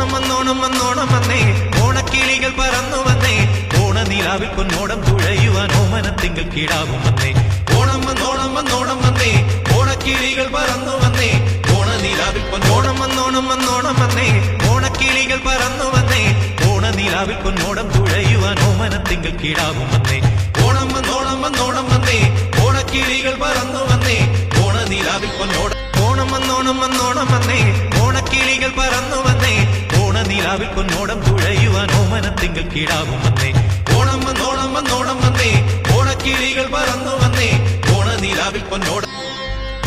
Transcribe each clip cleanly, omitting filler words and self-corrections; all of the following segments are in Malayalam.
ഓണം വന്നോണം വന്നോണം വന്നേ, ഓണക്കിളികൾ പറന്നു വന്നേ, ഓണനിലാവിൽ പൊന്നോടം തുഴയുവാൻ ഓമനത്തിങ്കൾ കിടാവും വന്നേ. ഓണം വന്നോണം വന്നോണം വന്നേ, ഓണക്കിളികൾ പറന്നു വന്നേ, ഓണനിലാവിൽ പൊന്നോണം വന്നോണം വന്നോണം വന്നേ, ഓണക്കിളികൾ പറന്നു വന്നേ, ഓണനിലാവിൽ പൊന്നോടം തുഴയുവാൻ ഓമനത്തിങ്കൾ കിടാവും വന്നേ. ഓണം വന്നോണം വന്നോണം വന്നേ, ഓണക്കിളികൾ പറന്നു വന്നേ, ഓണനിലാവിൽ പൊന്നോടം. ഓണം വന്നോണം വന്നോണം വന്നേ, ഓണക്കിളികൾ പറന്നു വന്നേ, ഓണനിലാവിൽ പൊന്നോടം തുഴയുവാൻ ഓമനത്തിങ്കൾ കിടാവും വന്നേ. ഓണം വന്നോണം വന്നോണം വന്നേ, ഓണക്കിളികൾ പറന്നു വന്നേ, ഓണനിലാവിൽ പൊന്നോടം.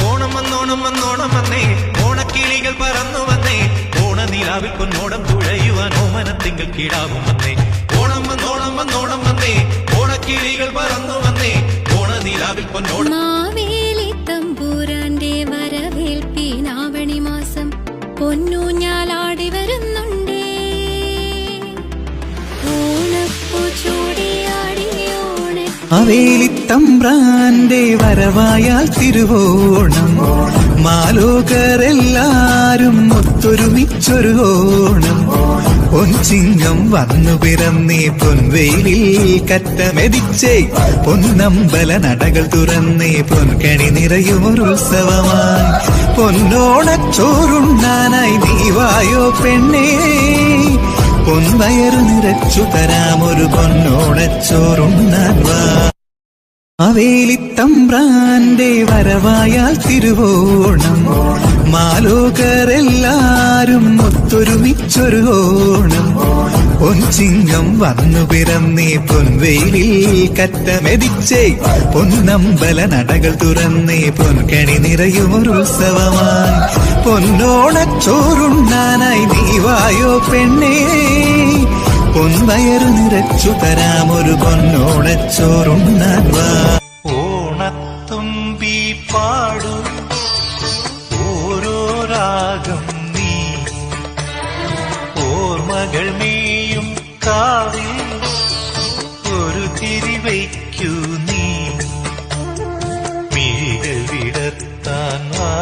ഓണം വന്നോണം വന്നോണം വന്നേ, ഓണക്കിളികൾ പറന്നു വന്നേ, ഓണനിലാവിൽ പൊന്നോടം തുഴയുവാൻ ഓമനത്തിങ്കൾ കിടാവും വന്നേ. ഓണം വന്നോണം വന്നോണം വന്നേ, ഓണക്കിളികൾ പറന്നു വന്നേ, ഓണനിലാവിൽ പൊന്നോടം. മാവേലി തമ്പുരാന്റെ വരവേൽപ്പിനാവണി മാസം പൊന്നൂഞ്ഞാലാടി വരുന്നുണ്ടേ. ഓണപ്പൂ ചൂടിയാടി മാവേലിത്തമ്പ്രാന്റെ വരവായാൽ തിരുവോണം, മാലോകരെല്ലാരും ഒത്തൊരുമിച്ചൊരു ഓണം. പൊൻചിങ്ങം വന്നു പിറന്നേ, പൊൻവെയിലിൽ കറ്റമെതിച്ചേ, പൊന്നമ്പല നടകൾ തുറന്നേ, പൊൻകണി നിറയുമൊരുത്സവമായി. പൊന്നോണച്ചോറുണ്ണാനായി നീ വായോ പെണ്ണേ, പൊൻവയറു നിറച്ചു തരാമൊരു പൊന്നോണച്ചോറുണ്ണാൻ വാ. മാവേലിത്തമ്പ്രാന്റെ വരവായാൽ തിരുവോണം, മാലോകരെല്ലാരും ഒത്തൊരുമിച്ചൊരു ഓണം. പൊൻചിങ്ങം വന്നു പിറന്നേ, പൊൻവെയിലിൽ കറ്റമെതിച്ചേ, പൊന്നമ്പല നടകൾ തുറന്നേ, പൊൻകണി നിറയുമൊരുത്സവമായി. പൊന്നോണച്ചോറുണ്ണാനായി നീ വായോ പെണ്ണേ, പൊൻവയറു നിറച്ചു തരാമൊരു പൊന്നോണച്ചോറുണ്ണാൻ വാ. ഓണത്തുമ്പി പാടു ഓരോ രാഗം നീ, ഓർമ്മകൾ നീയും കാവിൽ ഒരു തിരിവയ്ക്കൂ നീ. മിഴികൾ വിടർത്താൻ വാ,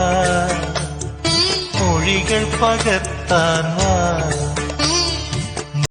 മൊഴികൾ പകർത്താൻ വാ,